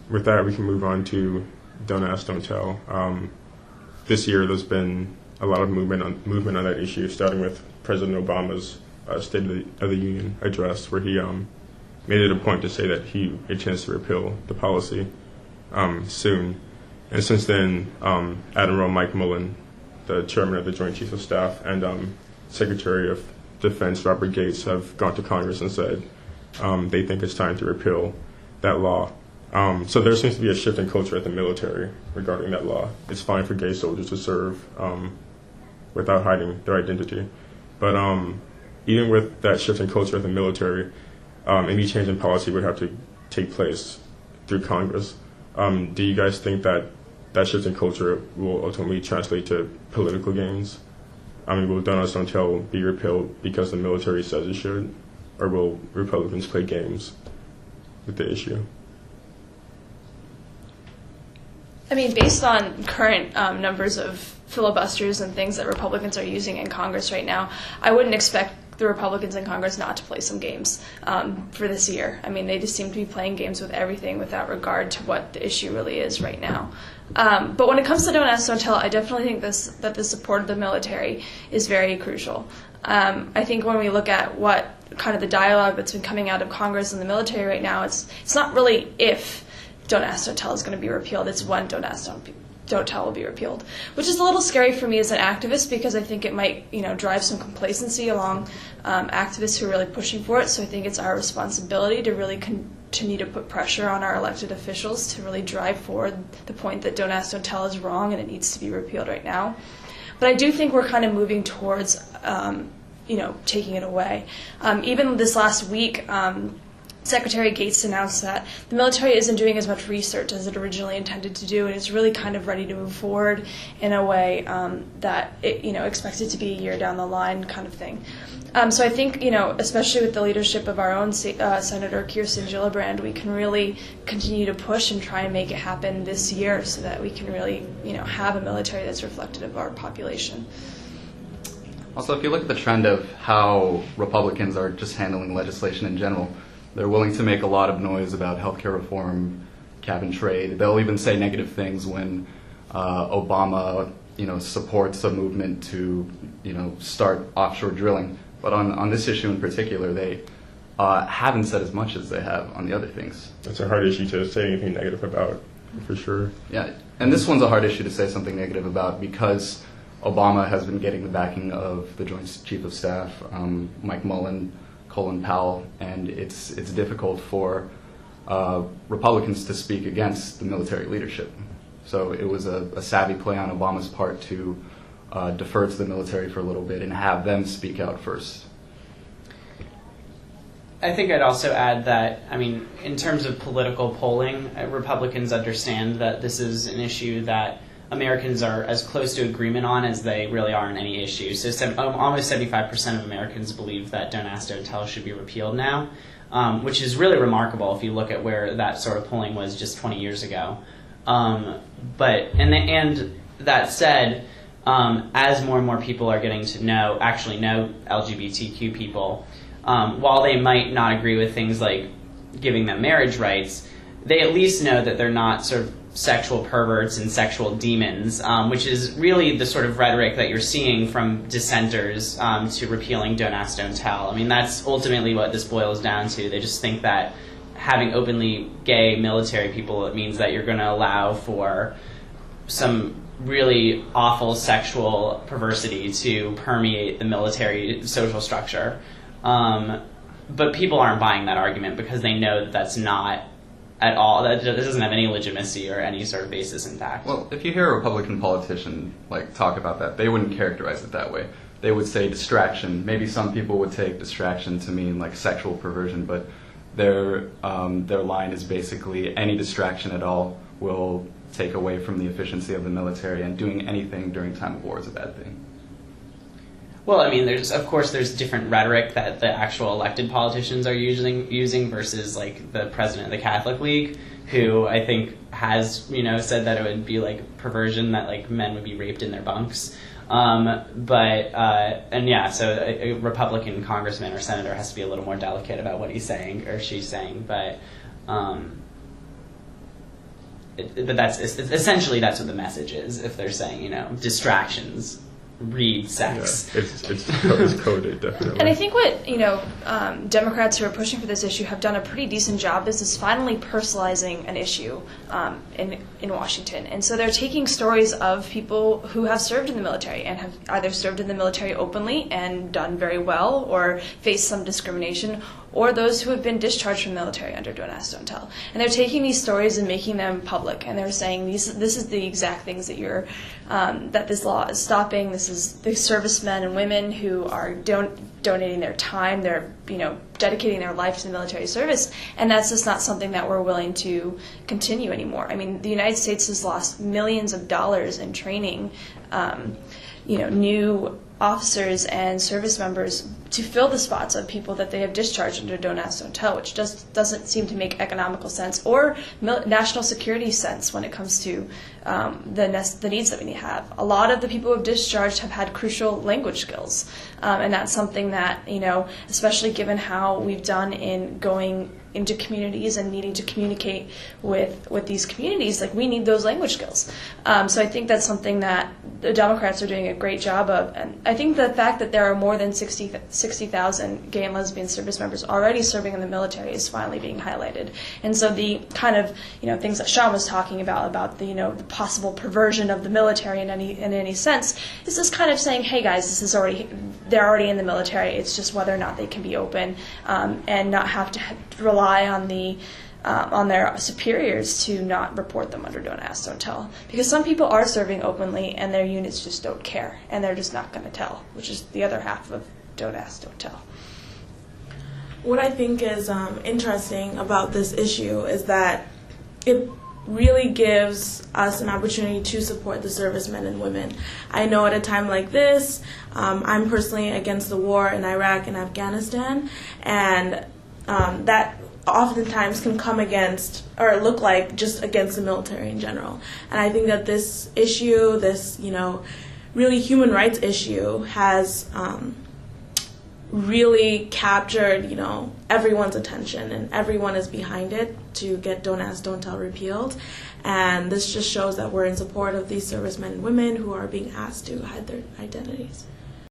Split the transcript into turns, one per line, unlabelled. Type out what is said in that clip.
With that, we can move on to Don't Ask, Don't Tell. This year, there's been a lot of movement on that issue, starting with President Obama's State of the Union address, where he made it a point to say that he intends to repeal the policy soon. And since then, Admiral Mike Mullen, the chairman of the Joint Chiefs of Staff, and Secretary of Defense Robert Gates have gone to Congress and said they think it's time to repeal that law. So there seems to be a shift in culture at the military regarding that law. It's fine for gay soldiers to serve without hiding their identity. But even with that shift in culture at the military, any change in policy would have to take place through Congress. Do you guys think that that shift in culture will ultimately translate to political gains? I mean, will Don't Ask, Don't Tell be repealed because the military says it should? Or will Republicans play games with the issue?
I mean, based on current numbers of filibusters and things that Republicans are using in Congress right now, I wouldn't expect the Republicans in Congress not to play some games for this year. I mean, they just seem to be playing games with everything without regard to what the issue really is right now. But when it comes to Don't Ask, Don't Tell, I definitely think that the support of the military is very crucial. I think when we look at what kind of the dialogue that's been coming out of Congress and the military right now, it's not really if Don't Ask, Don't Tell is going to be repealed. It's when Don't Ask, Don't Tell will be repealed, which is a little scary for me as an activist because I think it might, drive some complacency along activists who are really pushing for it. So I think it's our responsibility to really continue to put pressure on our elected officials to really drive forward the point that Don't Ask, Don't Tell is wrong and it needs to be repealed right now. But I do think we're kind of moving towards, taking it away. Even this last week, Secretary Gates announced that the military isn't doing as much research as it originally intended to do, and it's really kind of ready to move forward in a way that it, expects it to be a year down the line kind of thing. So I think, especially with the leadership of our own Senator Kirsten Gillibrand, we can really continue to push and try and make it happen this year so that we can really, have a military that's reflective of our population.
Also, if you look at the trend of how Republicans are just handling legislation in general, they're willing to make a lot of noise about healthcare reform, cap and trade. They'll even say negative things when Obama, supports a movement to, start offshore drilling. But on this issue in particular, they haven't said as much as they have on the other things.
It's a hard issue to say anything negative about, for sure.
Yeah, and this one's a hard issue to say something negative about because Obama has been getting the backing of the Joint Chief of Staff, Mike Mullen, Colin Powell, and it's difficult for Republicans to speak against the military leadership. So it was a savvy play on Obama's part to defer to the military for a little bit and have them speak out first.
I think I'd also add that, in terms of political polling, Republicans understand that this is an issue that Americans are as close to agreement on as they really are on any issue. So almost 75% of Americans believe that Don't Ask, Don't Tell should be repealed now, which is really remarkable if you look at where that sort of polling was just 20 years ago. But that said, as more and more people are getting to know LGBTQ people, while they might not agree with things like giving them marriage rights, they at least know that they're not sort of sexual perverts and sexual demons, which is really the sort of rhetoric that you're seeing from dissenters to repealing Don't Ask, Don't Tell. That's ultimately what this boils down to. They just think that having openly gay military people, it means that you're going to allow for some really awful sexual perversity to permeate the military social structure. But people aren't buying that argument because they know that that's not at all, that doesn't have any legitimacy or any sort of basis in fact.
Well, if you hear a Republican politician talk about that, they wouldn't characterize it that way. They would say distraction. Maybe some people would take distraction to mean sexual perversion, but their line is basically any distraction at all will take away from the efficiency of the military, and doing anything during time of war is a bad thing.
Well, there's different rhetoric that the actual elected politicians are using versus the president of the Catholic League, who I think has said that it would be perversion, that men would be raped in their bunks. So a Republican congressman or senator has to be a little more delicate about what he's saying or she's saying. But but essentially that's what the message is. If they're saying, distractions, read sex.
Yeah, it's coded, definitely.
And I think what Democrats who are pushing for this issue have done a pretty decent job is finally personalizing an issue in Washington. And so they're taking stories of people who have served in the military and have either served in the military openly and done very well or faced some discrimination, or those who have been discharged from the military under Don't Ask, Don't Tell. And they're taking these stories and making them public, and they're saying this is the exact things that that this law is stopping. This is the servicemen and women who are donating their time, they're dedicating their life to the military service, and that's just not something that we're willing to continue anymore. I mean, the United States has lost millions of dollars in training, new officers and service members to fill the spots of people that they have discharged under Don't Ask, Don't Tell, which just doesn't seem to make economical sense or national security sense when it comes to the needs that we have. A lot of the people who have discharged have had crucial language skills, and that's something that, especially given how we've done in going into communities and needing to communicate with these communities, we need those language skills. So I think that's something that the Democrats are doing a great job of, and I think the fact that there are more than 60,000 gay and lesbian service members already serving in the military is finally being highlighted. And so the kind of things that Sean was talking about the possible perversion of the military in any sense is just kind of saying, hey guys, they're already in the military. It's just whether or not they can be open and not have to rely on their superiors to not report them under Don't Ask, Don't Tell. Because some people are serving openly and their units just don't care and they're just not going to tell, which is the other half of Don't Ask, Don't Tell.
What I think is interesting about this issue is that it really gives us an opportunity to support the servicemen and women. I know at a time like this, I'm personally against the war in Iraq and Afghanistan, and that oftentimes can come against or look like just against the military in general. And I think that this issue, this really human rights issue, has really captured everyone's attention, and everyone is behind it to get Don't Ask, Don't Tell repealed. And this just shows that we're in support of these servicemen and women who are being asked to hide their identities.